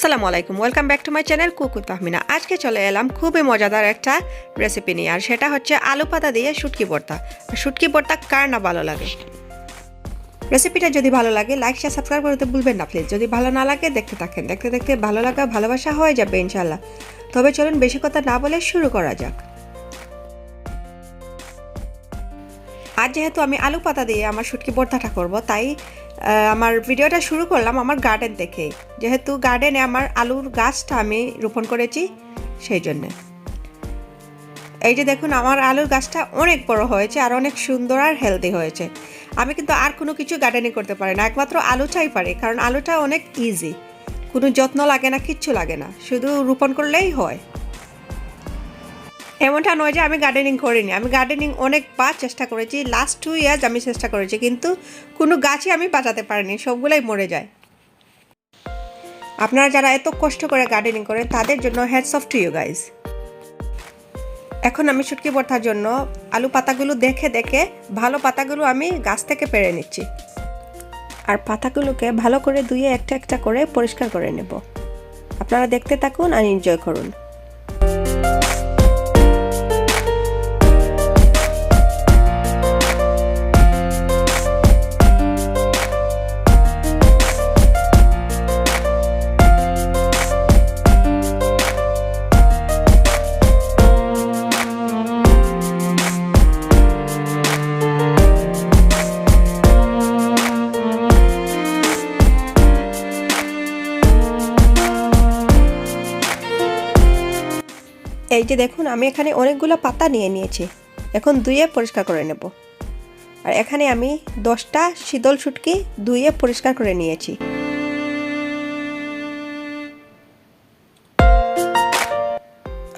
আসসালামু আলাইকুম, welcome back to my channel cook with Fahmina. আজকে চলে এলাম খুবই মজাদার একটা রেসিপি নিয়ে, আর সেটা হচ্ছে আলু পাতা দিয়ে শুটকি ভর্তা। শুটকি ভর্তা কার না ভালো লাগে। রেসিপিটা যদি ভালো লাগে লাইক শেয়ার সাবস্ক্রাইব করতে ভুলবেন না প্লিজ। যদি ভালো না লাগে দেখতে থাকেন, দেখতে দেখতে ভালো লাগা ভালোবাসা হয়ে যাবে ইনশাল্লাহ। তবে চলুন বেশি কথা না বলে শুরু করা যাক। আজ যেহেতু আমি আলু পাতা দিয়ে আমার শুটকি ভর্তাটা করব, তাই আমার ভিডিওটা শুরু করলাম আমার গার্ডেন থেকেই, যেহেতু গার্ডেনে আমার আলুর গাছটা আমি রোপণ করেছি সেই জন্যে। এই যে দেখুন আমার আলুর গাছটা অনেক বড় হয়েছে আর অনেক সুন্দর আর হেলদি হয়েছে। আমি কিন্তু আর কোনো কিছু গার্ডেনিং করতে পারি না, একমাত্র আলুটাই পারি, কারণ আলুটা অনেক ইজি, কোনো যত্ন লাগে না, কিচ্ছু লাগে না, শুধু রোপণ করলেই হয়। এমনটা নয় যে আমি গার্ডেনিং করিনি, আমি গার্ডেনিং অনেকবার চেষ্টা করেছি, লাস্ট 2 ইয়ার্স আমি চেষ্টা করেছি, কিন্তু কোনো গাছই আমি বাঁচাতে পারিনি, সবগুলোই মরে যায়। আপনারা যারা এত কষ্ট করে গার্ডেনিং করেন তাদের জন্য hats off to you guys. এখন আমি শুটকি ভর্তার জন্য আলু পাতাগুলো দেখে দেখে ভালো পাতাগুলো আমি গাছ থেকে পেড়ে নিচ্ছি, আর পাতাগুলোকে ভালো করে ধুয়ে একটা একটা করে পরিষ্কার করে নেব। আপনারা দেখতে থাকুন আর এনজয় করুন। এই যে দেখুন আমি এখানে অনেকগুলো পাতা নিয়ে নিয়েছি, এখন ধুয়ে পরিষ্কার করে নেব। আর এখানে আমি 10টা শীতল শুটকি ধুয়ে পরিষ্কার করে নিয়েছি।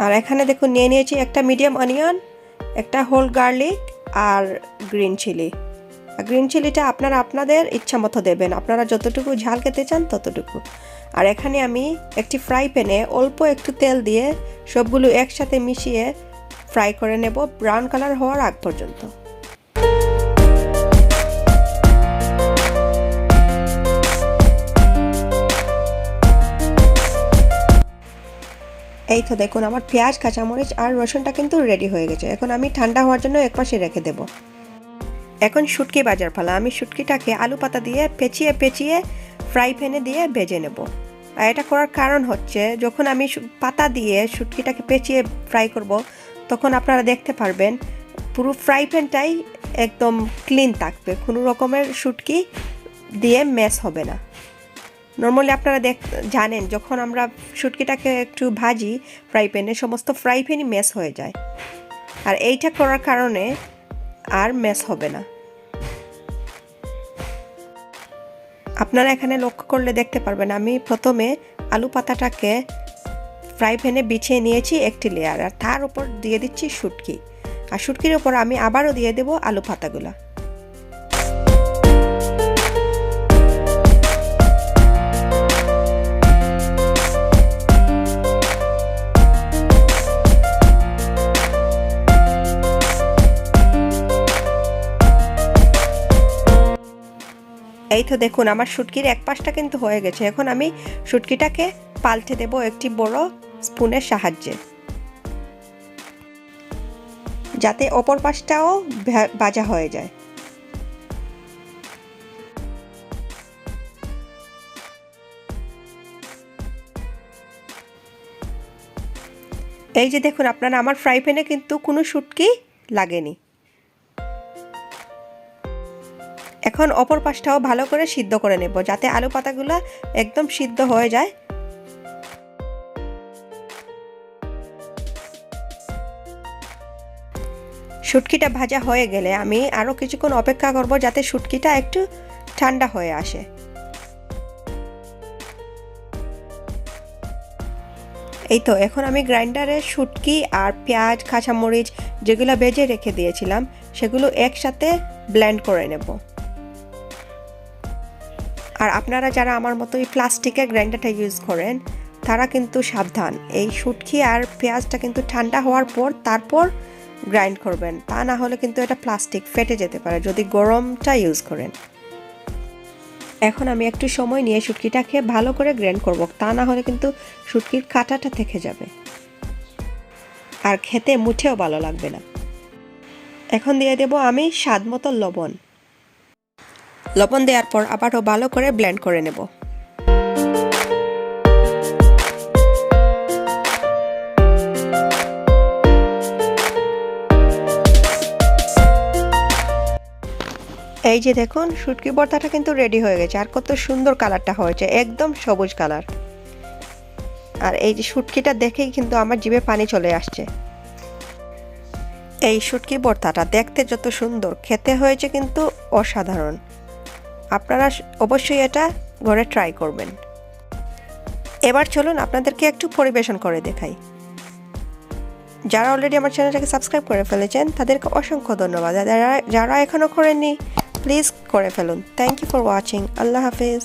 আর এখানে দেখুন নিয়ে নিয়েছি একটা মিডিয়াম অনিয়ন, একটা হোল গার্লিক আর গ্রিন চিলি। গ্রিন চিলিটা আপনারা আপনাদের ইচ্ছা মতো দেবেন, আপনারা যতটুকু ঝাল খেতে চান ততটুকু। আর এখানে আমি একটি ফ্রাই প্যানে অল্প একটু তেল দিয়ে সবগুলো একসাথে মিশিয়ে ফ্রাই করে নেব ব্রাউন কালার হওয়ার আগ পর্যন্ত। এই তো দেখুন আমার পেঁয়াজ, কাঁচামরিচ আর রসুনটা কিন্তু রেডি হয়ে গেছে। এখন আমি ঠান্ডা হওয়ার জন্য একপাশে রেখে দেব। এখন শুটকি ভাজার পালা। আমি শুটকিটাকে আলু পাতা দিয়ে পেঁচিয়ে পেঁচিয়ে ফ্রাই প্যানে দিয়ে ভেজে নেব। আর এটা করার কারণ হচ্ছে যখন আমি পাতা দিয়ে শুটকিটাকে পেঁচিয়ে ফ্রাই করব, তখন আপনারা দেখতে পারবেন পুরো ফ্রাই প্যানটাই একদম ক্লিন থাকবে, কোনো রকমের শুটকি দিয়ে মেস হবে না। নর্মালি আপনারা জানেন যখন আমরা শুটকিটাকে একটু ভাজি ফ্রাই প্যানে, সমস্ত ফ্রাই প্যানই মেস হয়ে যায়, আর এইটা করার কারণে আর মেস হবে না। আপনারা এখানে লক্ষ্য করলে দেখতে পারবেন আমি প্রথমে আলু পাতাটাকে ফ্রাই প্যানে বিছিয়ে নিয়েছি একটি লেয়ার, আর তার উপর দিয়ে দিচ্ছি শুটকি, আর শুটকির উপর আমি আবারও দিয়ে দেব আলু পাতাগুলা। এই তো দেখুন আমার শুটকির এক পাশটা কিন্তু হয়ে গেছে। এখন আমি শুটকিটাকে পাল্টে দেব একটি বড় স্পুনের সাহায্যে, যাতে অপর পাশটাও ভাজা হয়ে যায়। এই যে দেখুন আপনারা আমার ফ্রাই প্যানে কিন্তু কোনো শুটকি লাগেনি। এখন অপর পাশটাও ভালো করে সিদ্ধ করে নেব, যাতে আলু পাতাগুলো একদম সিদ্ধ হয়ে যায়। শুটকিটা ভাজা হয়ে গেলে আমি আরও কিছুক্ষণ অপেক্ষা করব, যাতে শুটকিটা একটু ঠান্ডা হয়ে আসে। এই তো এখন আমি গ্রাইন্ডারে শুটকি আর পেঁয়াজ, কাঁচামরিচ যেগুলো ভেজে রেখে দিয়েছিলাম সেগুলো একসাথে ব্লেন্ড করে নেব। আর আপনারা যারা আমার মতো এই প্লাস্টিকের গ্রাইন্ডারটা ইউজ করেন তারা কিন্তু সাবধান, এই শুটকি আর পেঁয়াজটা কিন্তু ঠান্ডা হওয়ার পর তারপর গ্রাইন্ড করবেন, তা না হলে কিন্তু এটা প্লাস্টিক ফেটে যেতে পারে যদি গরমটা ইউজ করেন। এখন আমি একটু সময় নিয়ে শুটকিটাকে ভালো করে গ্রাইন্ড করব, তা না হলে কিন্তু শুটকির কাঁটাটা থেকে যাবে আর খেতে মুঠেও ভালো লাগবে না। এখন দিয়ে দেব আমি স্বাদ মতো লবণ। লবণ দেওয়ার পর আবারও ভালো করে ব্লেন্ড করে নেব। এই যে দেখুন শুটকি ভর্তাটা কিন্তু রেডি হয়ে গেছে, আর কত সুন্দর কালারটা হয়েছে, একদম সবুজ কালার। আর এই যে শুটকিটা দেখেই কিন্তু আমার জিভে পানি চলে আসছে। এই শুটকি ভর্তাটা দেখতে যত সুন্দর, খেতে হয়েছে কিন্তু অসাধারণ। আপনারা অবশ্যই এটা ঘরে ট্রাই করবেন। এবার চলুন আপনাদেরকে একটু পরিবেশন করে দেখাই। যারা অলরেডি আমার চ্যানেলটাকে সাবস্ক্রাইব করে ফেলেছেন তাদেরকে অসংখ্য ধন্যবাদ। যারা এখনও করেননি প্লিজ করে ফেলুন। Thank you for watching. আল্লাহ হাফেজ।